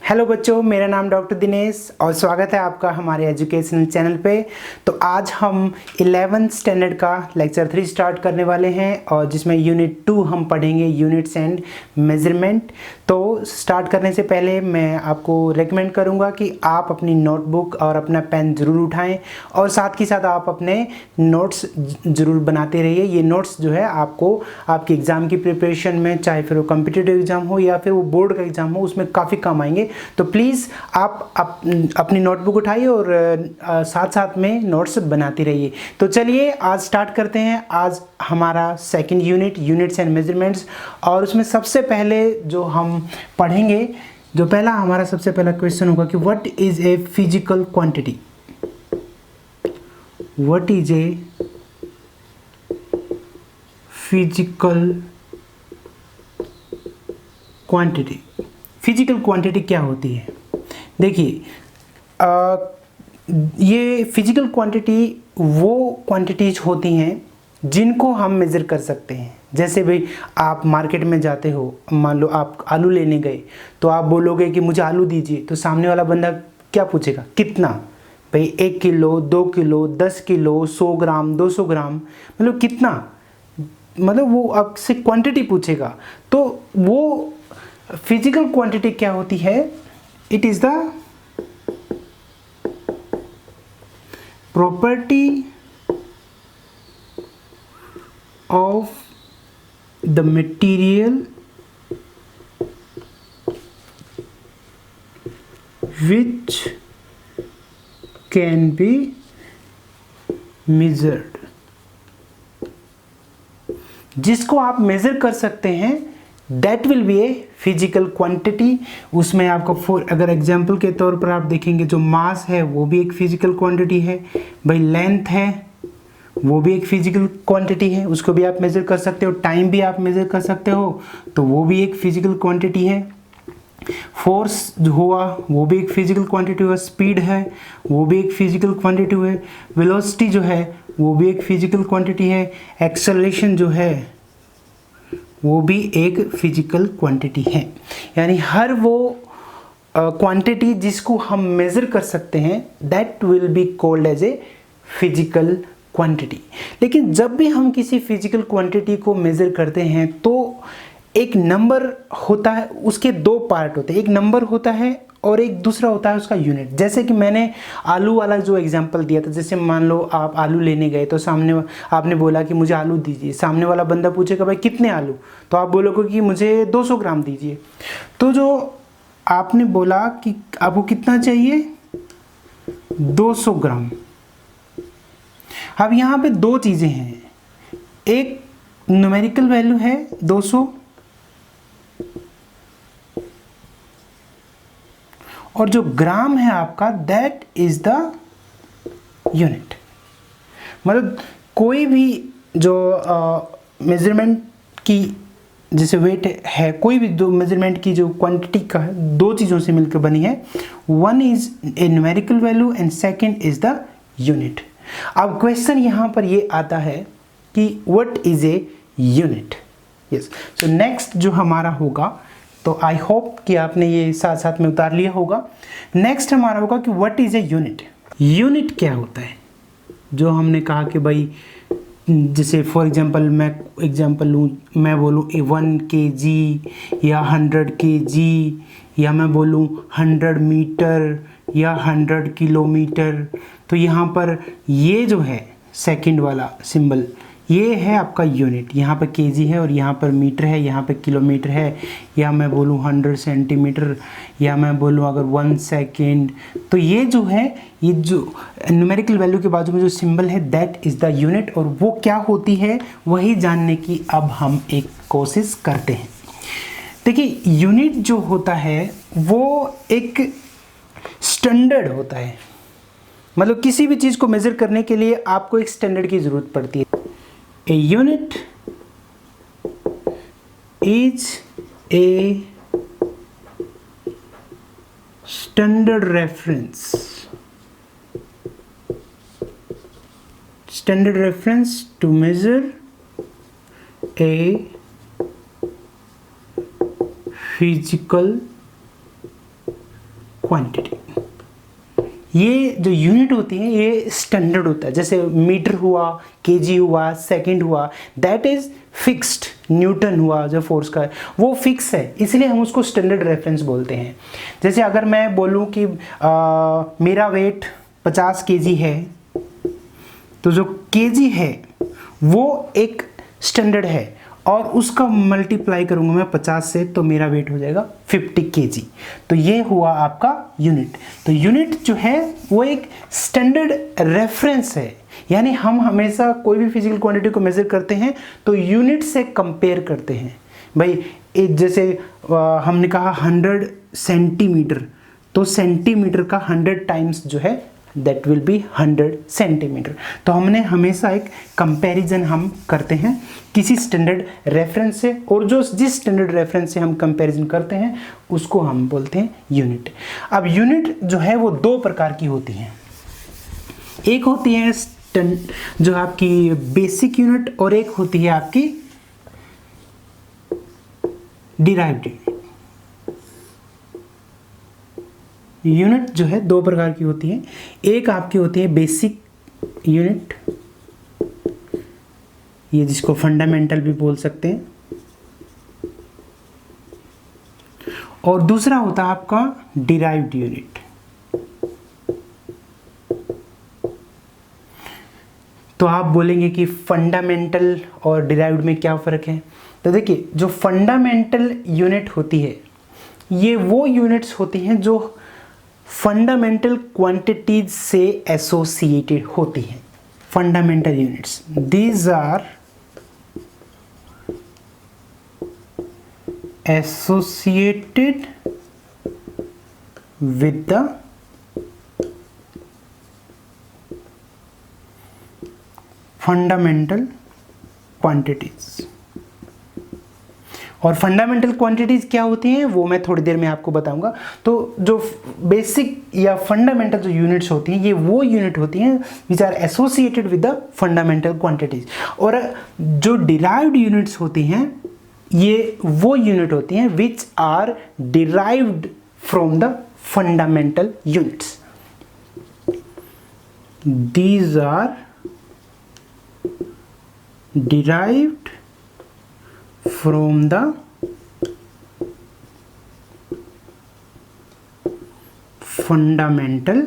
Hello बच्चों, मेरा नाम डॉक्टर दिनेश और स्वागत है आपका हमारे एजुकेशनल चैनल पे। तो आज हम 11th स्टैंडर्ड का लेक्चर 3 स्टार्ट करने वाले हैं और जिसमें यूनिट 2 हम पढ़ेंगे, यूनिट्स एंड मेजरमेंट। तो स्टार्ट करने से पहले मैं आपको रेकमेंड करूंगा कि आप अपनी नोटबुक और अपना पेन ज़रूर उठाएं और साथ ही साथ आप अपने नोट्स ज़रूर बनाते रहिए। ये नोट्स जो है आपको आपके एग्ज़ाम की प्रिपरेशन में, चाहे फिर वो कॉम्पिटिटिव एग्ज़ाम हो या फिर वो बोर्ड का एग्ज़ाम हो, उसमें काफ़ी काम आएंगे। तो प्लीज़ आप अपनी नोटबुक उठाइए और साथ साथ में नोट्स बनाते रहिए। तो चलिए आज स्टार्ट करते हैं। आज हमारा second unit, units and measurements, और उसमें सबसे पहले जो हम पढ़ेंगे, जो पहला हमारा सबसे पहला क्वेश्चन होगा कि what is a physical quantity. What is a physical quantity. Physical quantity क्या होती है? देखिए, ये फिजिकल क्वांटिटी वो क्वांटिटीज होती हैं जिनको हम मेज़र कर सकते हैं। जैसे भाई आप मार्केट में जाते हो, मान लो आप आलू लेने गए, तो आप बोलोगे कि मुझे आलू दीजिए, तो सामने वाला बंदा क्या पूछेगा, कितना? भाई 1 किलो, 2 किलो, 10 किलो, 100 ग्राम, 200 ग्राम, मतलब कितना, मतलब वो आपसे क्वांटिटी पूछेगा। तो वो फिजिकल क्वांटिटी क्या होती है? It is the property of the material which can be measured, जिसको आप मेजर कर सकते हैं, that will B A physical quantity. उसमें आपको अगर एग्जाम्पल के तौर पर आप देखेंगे, जो मास है वो भी एक फिजिकल क्वांटिटी है, भाई लेंथ है वो भी एक फिजिकल क्वांटिटी है, उसको भी आप मेजर कर सकते हो, टाइम भी आप मेजर कर सकते हो, तो वो भी एक फिजिकल क्वांटिटी है। फोर्स जो हुआ वो भी एक फिजिकल क्वांटिटी हुआ, स्पीड है वो भी एक फिजिकल क्वांटिटी है, वेलोसिटी जो है वो भी एक फिजिकल क्वांटिटी है, एक्सेलरेशन जो है वो भी एक फिजिकल क्वांटिटी है। यानी हर वो क्वांटिटी जिसको हम मेज़र कर सकते हैं, that will be called as a physical quantity. लेकिन जब भी हम किसी फिजिकल क्वांटिटी को मेज़र करते हैं तो एक नंबर होता है, उसके दो पार्ट होते हैं, एक नंबर होता है और एक दूसरा होता है उसका यूनिट। जैसे कि मैंने आलू वाला जो एग्जांपल दिया था, जैसे मान लो आप आलू लेने गए, तो सामने आपने बोला कि मुझे आलू दीजिए, सामने वाला बंदा पूछेगा भाई कितने आलू, तो आप बोलोगे कि मुझे 200 ग्राम दीजिए। तो जो आपने बोला कि आपको कितना चाहिए, 200 ग्राम। अब यहाँ पे दो चीज़ें हैं, एक न्यूमेरिकल वैल्यू है 200 और जो ग्राम है आपका, दैट इज द यूनिट। मतलब कोई भी जो मेजरमेंट की जैसे वेट है, कोई भी जो मेजरमेंट की जो क्वांटिटी का है, दो चीज़ों से मिलकर बनी है। One is a numerical value and second is the unit. अब क्वेश्चन यहाँ पर ये आता है कि what is a unit. Yes, so next जो हमारा होगा, तो आई होप कि आपने ये साथ साथ में उतार लिया होगा। नेक्स्ट हमारा होगा कि what is a unit. Unit क्या होता है? जो हमने कहा कि भाई जैसे फॉर एग्जांपल मैं एग्जांपल लूँ, मैं बोलूँ 1 kg या 100 kg, या मैं बोलूँ 100 मीटर या 100 किलोमीटर। तो यहाँ पर ये जो है सेकंड वाला सिंबल, ये है आपका यूनिट। यहाँ पर केजी है और यहाँ पर मीटर है, यहाँ पर किलोमीटर है, या मैं बोलूँ 100 सेंटीमीटर, या मैं बोलूँ अगर 1 सेकेंड। तो ये जो है, ये जो न्यूमेरिकल वैल्यू के बाजू में जो सिंबल है, दैट इज़ द यूनिट। और वो क्या होती है वही जानने की अब हम एक कोशिश करते हैं। देखिए, यूनिट जो होता है वो एक स्टैंडर्ड होता है। मतलब किसी भी चीज़ को मेज़र करने के लिए आपको एक स्टैंडर्ड की ज़रूरत पड़ती है। A unit is a standard reference to measure a physical quantity. ये जो यूनिट होती है ये स्टैंडर्ड होता है, जैसे मीटर हुआ, केजी हुआ, सेकंड हुआ, दैट इज फिक्स्ड। न्यूटन हुआ जो फोर्स का है वो फिक्स है, इसलिए हम उसको स्टैंडर्ड रेफरेंस बोलते हैं। जैसे अगर मैं बोलूँ कि मेरा वेट 50 केजी है, तो जो केजी है वो एक स्टैंडर्ड है और उसका मल्टीप्लाई करूंगा मैं 50 से, तो मेरा वेट हो जाएगा 50 केजी। तो ये हुआ आपका यूनिट। तो यूनिट जो है वो एक स्टैंडर्ड रेफरेंस है, यानी हम हमेशा कोई भी फिजिकल क्वांटिटी को मेजर करते हैं तो यूनिट से कंपेयर करते हैं। भाई जैसे हमने कहा 100 सेंटीमीटर, तो सेंटीमीटर का 100 टाइम्स जो है दैट विल बी 100 सेंटीमीटर। तो हमने हमेशा एक कंपैरिजन हम करते हैं किसी स्टैंडर्ड रेफरेंस से, और जो जिस स्टैंडर्ड रेफरेंस से हम कंपैरिजन करते हैं उसको हम बोलते हैं यूनिट। अब यूनिट जो है वो दो प्रकार की होती हैं। एक होती है जो आपकी बेसिक यूनिट, और एक होती है आपकी डिराइव्ड यूनिट। यूनिट जो है दो प्रकार की होती है, एक आपकी होती है बेसिक यूनिट, ये जिसको फंडामेंटल भी बोल सकते हैं, और दूसरा होता है आपका डिराइव्ड यूनिट। तो आप बोलेंगे कि फंडामेंटल और डिराइव्ड में क्या फ़र्क है? तो देखिए, जो फंडामेंटल यूनिट होती है ये वो यूनिट्स होती हैं जो फंडामेंटल क्वांटिटीज से एसोसिएटेड होती हैं। Fundamental units, these are associated with the fundamental quantities. और फंडामेंटल क्वांटिटीज क्या होती हैं वो मैं थोड़ी देर में आपको बताऊंगा। तो जो बेसिक या फंडामेंटल जो यूनिट्स होती हैं ये वो यूनिट होती हैं which are associated with the fundamental quantities, और जो डिराइव्ड यूनिट्स होती हैं ये वो यूनिट होती हैं which are derived from the fundamental units. These are derived from the fundamental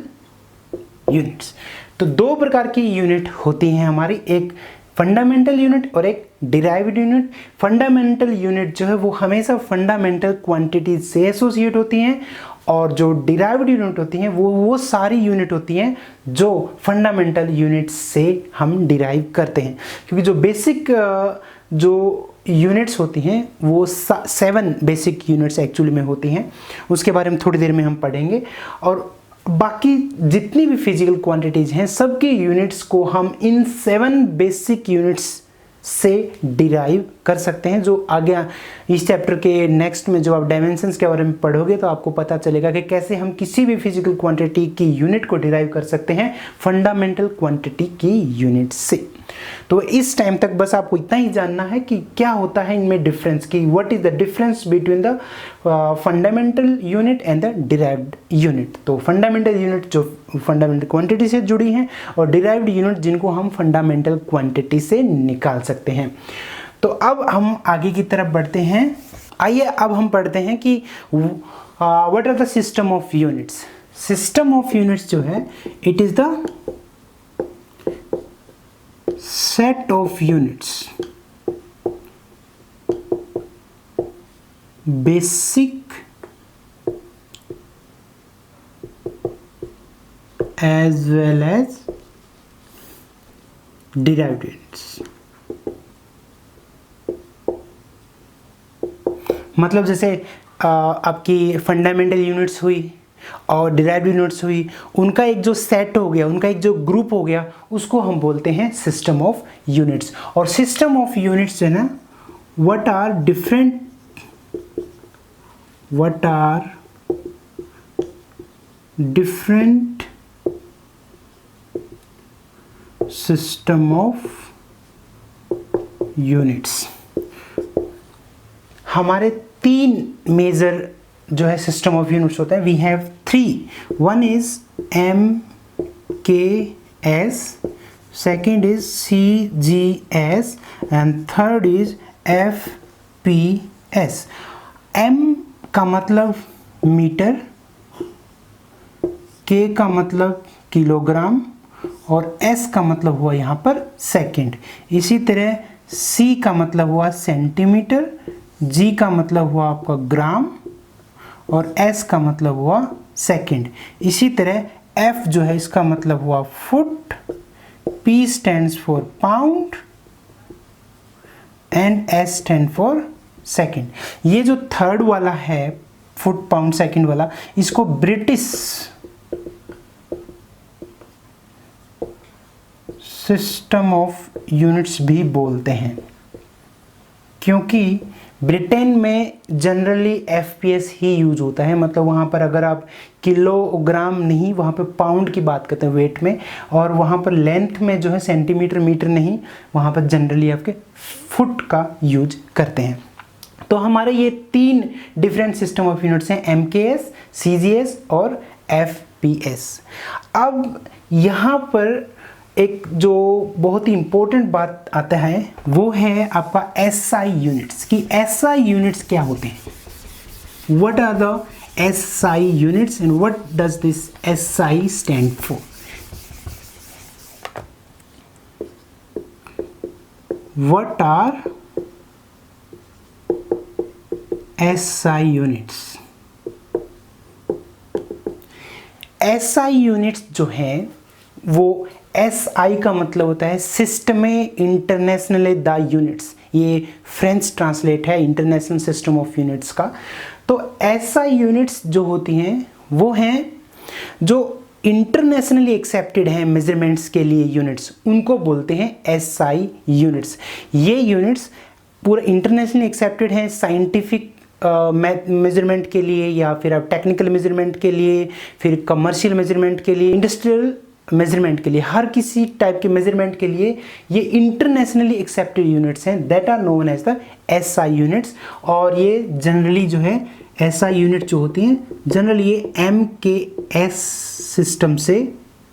units। तो दो प्रकार की यूनिट होती हैं हमारी, एक फंडामेंटल यूनिट और एक डिराइव्ड यूनिट। फंडामेंटल यूनिट जो है वो हमेशा फंडामेंटल क्वांटिटीज से एसोसिएट होती हैं, और जो डिराइव्ड यूनिट होती हैं वो सारी यूनिट होती हैं जो फंडामेंटल यूनिट से हम डिराइव करते हैं। क्योंकि जो बेसिक जो यूनिट्स होती हैं वो 7 बेसिक यूनिट्स एक्चुअली में होती हैं, उसके बारे में थोड़ी देर में हम पढ़ेंगे। और बाकी जितनी भी फिजिकल क्वांटिटीज हैं सबके यूनिट्स को हम इन 7 बेसिक यूनिट्स से डिराइव कर सकते हैं। जो आगे इस चैप्टर के नेक्स्ट में जो आप डायमेंशंस के बारे में पढ़ोगे तो आपको पता चलेगा कि कैसे हम किसी भी फिजिकल क्वांटिटी की यूनिट को डिराइव कर सकते हैं फंडामेंटल क्वांटिटी की यूनिट से। तो इस टाइम तक बस आपको इतना ही जानना है कि क्या होता है इनमें डिफरेंस, की what is the difference between the fundamental unit and the derived unit. तो फंडामेंटल यूनिट जो फंडामेंटल क्वांटिटी से जुड़ी हैं, और डिराइव्ड यूनिट जिनको हम फंडामेंटल क्वांटिटी से निकाल सकते हैं। तो अब हम आगे की तरफ बढ़ते हैं। आइए अब हम पढ़ते हैं कि what are the system of units. System of units जो है it is the set of units basic as well as derived units। मतलब जैसे आपकी फंडामेंटल यूनिट्स हुई और डिराइव्ड यूनिट्स हुई, उनका एक जो सेट हो गया, उनका एक जो ग्रुप हो गया, उसको हम बोलते हैं सिस्टम ऑफ यूनिट्स। और सिस्टम ऑफ यूनिट्स है ना, what are different system of units. हमारे 3 मेजर जो है सिस्टम ऑफ यूनिट्स होते हैं। We have three. One is MKS, second is CGS, and third is FPS. M का मतलब मीटर, K का मतलब किलोग्राम और S का मतलब हुआ यहाँ पर सेकंड। इसी तरह C का मतलब हुआ सेंटीमीटर, G का मतलब हुआ आपका ग्राम और S का मतलब हुआ सेकंड। इसी तरह F जो है इसका मतलब हुआ foot, P stands for pound and S stand for second. ये जो थर्ड वाला है फुट पाउंड सेकंड वाला, इसको ब्रिटिश सिस्टम ऑफ यूनिट्स भी बोलते हैं, क्योंकि ब्रिटेन में जनरली एफपीएस ही यूज होता है। मतलब वहाँ पर अगर आप किलोग्राम नहीं, वहाँ पर पाउंड की बात करते हैं वेट में, और वहाँ पर लेंथ में जो है सेंटीमीटर मीटर नहीं, वहाँ पर जनरली आपके फुट का यूज करते हैं। तो हमारे ये तीन डिफरेंट सिस्टम ऑफ यूनिट्स हैं, एमकेएस, सीजीएस और एफपीएस। अब यहाँ पर एक जो बहुत ही इंपॉर्टेंट बात आता है वो है आपका एसआई यूनिट्स, कि एसआई यूनिट्स क्या होते हैं, what are the SI units and what does this SI stand for. What are SI units? SI units जो है वो एसआई का मतलब होता है सिस्टम इंटरनेशनल द यूनिट्स, ये फ्रेंच ट्रांसलेट है इंटरनेशनल सिस्टम ऑफ यूनिट्स का। तो एसआई यूनिट्स जो होती हैं वो हैं जो इंटरनेशनली एक्सेप्टेड हैं मेजरमेंट्स के लिए यूनिट्स, उनको बोलते हैं एसआई यूनिट्स। ये यूनिट्स पूरा इंटरनेशनली एक्सेप्टेड हैं साइंटिफिक मेजरमेंट के लिए, या फिर आप टेक्निकल मेजरमेंट के लिए, फिर कमर्शियल मेजरमेंट के लिए, इंडस्ट्रियल मेजरमेंट के लिए, हर किसी टाइप के मेजरमेंट के लिए ये इंटरनेशनली एक्सेप्टेड यूनिट्स हैं, that are known as the SI units. और ये जनरली जो है एसआई यूनिट जो होती हैं जनरली ये एमकेएस सिस्टम से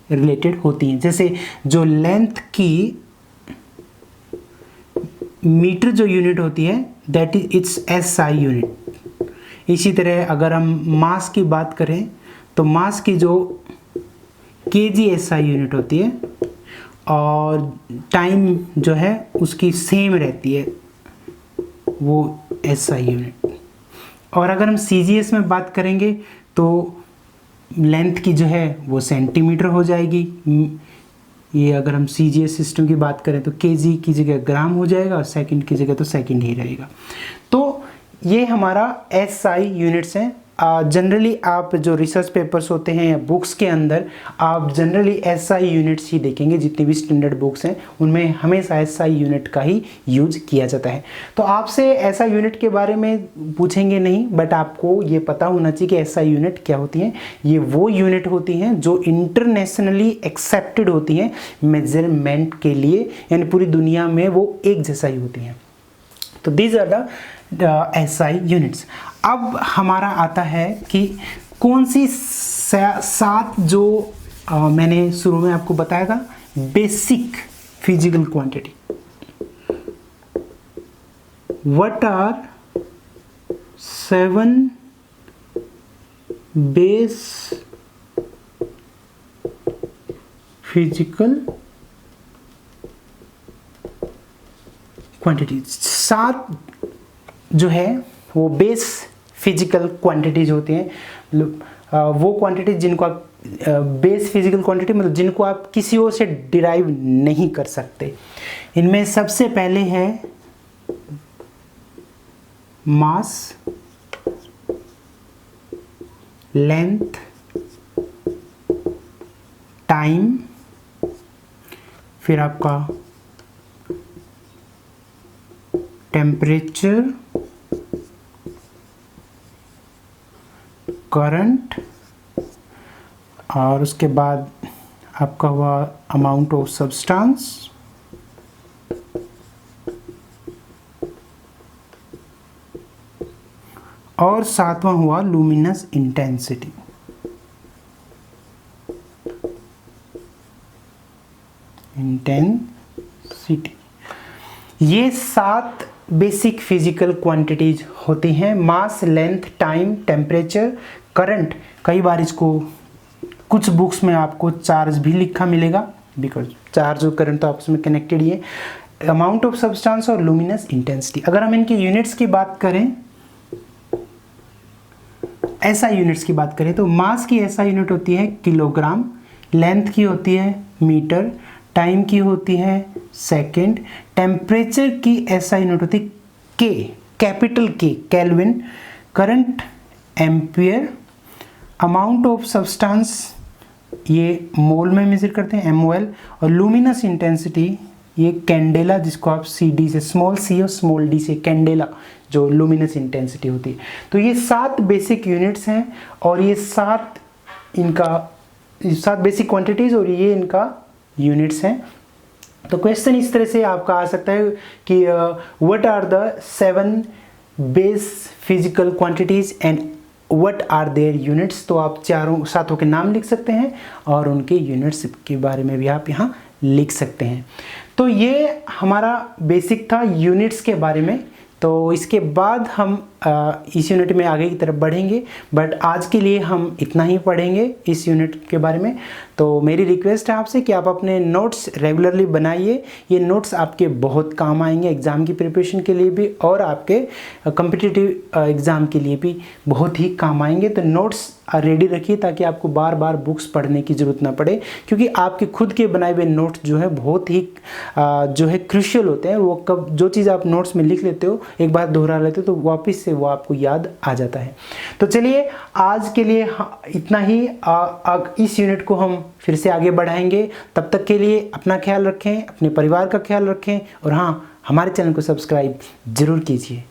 रिलेटेड होती हैं। जैसे जो लेंथ की मीटर जो यूनिट होती है that is it's SI unit. इसी तरह अगर हम मास की बात करें तो मास की जो केजी एसआई यूनिट होती है, और टाइम जो है उसकी सेम रहती है वो एसआई यूनिट। और अगर हम सीजीएस में बात करेंगे तो लेंथ की जो है वो सेंटीमीटर हो जाएगी। ये अगर हम सीजीएस सिस्टम की बात करें तो केजी की जगह ग्राम हो जाएगा और सेकंड की जगह तो सेकंड ही रहेगा। तो ये हमारा एसआई यूनिट्स हैं। जनरली आप जो रिसर्च पेपर्स होते हैं या बुक्स के अंदर आप जनरली एसआई यूनिट्स ही देखेंगे, जितनी भी स्टैंडर्ड बुक्स हैं उनमें हमेशा एसआई यूनिट का ही यूज किया जाता है। तो आपसे एसआई यूनिट के बारे में पूछेंगे नहीं, बट आपको ये पता होना चाहिए कि एसआई यूनिट क्या होती हैं। ये वो यूनिट होती हैं जो इंटरनेशनली एक्सेप्टेड होती हैं मेजरमेंट के लिए, यानी पूरी दुनिया में वो एक जैसा ही होती हैं। तो these are the SI units. अब हमारा आता है कि कौन सी सात जो मैंने शुरू में आपको बताया था basic physical quantity. What are 7 base physical quantities? 7 जो है वो बेस फिजिकल क्वांटिटीज होती हैं, मतलब वो क्वांटिटीज जिनको आप बेस फिजिकल क्वांटिटी मतलब जिनको आप किसी और से डिराइव नहीं कर सकते। इनमें सबसे पहले है मास, लेंथ, टाइम, फिर आपका टेम्परेचर, करंट, और उसके बाद आपका हुआ अमाउंट ऑफ सब्सटेंस, और सातवां हुआ लुमिनस इंटेंसिटी। इंटेंसिटी। ये 7 बेसिक फिजिकल क्वांटिटीज होती हैं। मास, लेंथ, टाइम, टेम्परेचर, करंट। कई बार इसको कुछ बुक्स में आपको चार्ज भी लिखा मिलेगा, बिकॉज चार्ज और करंट तो आपस में कनेक्टेड ही है। अमाउंट ऑफ सब्सटेंस और लुमिनस इंटेंसिटी। अगर हम इनके यूनिट्स की बात करें, ऐसा यूनिट्स की बात करें तो मास की ऐसा यूनिट होती है किलोग्राम, लेंथ की होती है मीटर, टाइम की होती है सेकंड, टेम्परेचर की ऐसा यूनिट होती है के, कैपिटल के, kelvin, current ampere, amount of substance ये मोल में मेजर करते हैं MOL, और लुमिनस इंटेंसिटी ये कैंडेला, जिसको आप CD से, स्मॉल सी और स्मॉल d से कैंडेला, जो लुमिनस इंटेंसिटी होती है। तो ये 7 बेसिक यूनिट्स हैं और ये 7 बेसिक क्वांटिटीज और ये इनका यूनिट्स हैं। तो क्वेश्चन इस तरह से आपका आ सकता है कि what are the 7 base physical quantities and what are their units. तो आप चारों सातों के नाम लिख सकते हैं और उनके यूनिट्स के बारे में भी आप यहाँ लिख सकते हैं। तो ये हमारा बेसिक था यूनिट्स के बारे में। तो इसके बाद हम इस यूनिट में आगे की तरफ बढ़ेंगे, बट आज के लिए हम इतना ही पढ़ेंगे इस यूनिट के बारे में। तो मेरी रिक्वेस्ट है आपसे कि आप अपने नोट्स रेगुलरली बनाइए। ये नोट्स आपके बहुत काम आएंगे एग्ज़ाम की प्रिपरेशन के लिए भी और आपके कॉम्पिटिटिव एग्ज़ाम के लिए भी बहुत ही काम आएंगे। तो नोट्स रेडी रखिए ताकि आपको बार बार बुक्स पढ़ने की ज़रूरत ना पड़े, क्योंकि आपके खुद के बनाए हुए नोट्स जो है बहुत ही जो है क्रूशियल होते हैं। वो कब जो चीज़ आप नोट्स में लिख लेते हो, एक बार दोहरा लेते हो तो वापस से वो आपको याद आ जाता है। तो चलिए आज के लिए इतना ही। इस यूनिट को हम फिर से आगे बढ़ाएंगे। तब तक के लिए अपना ख्याल रखें, अपने परिवार का ख्याल रखें और हाँ, हमारे चैनल को सब्सक्राइब जरूर कीजिए।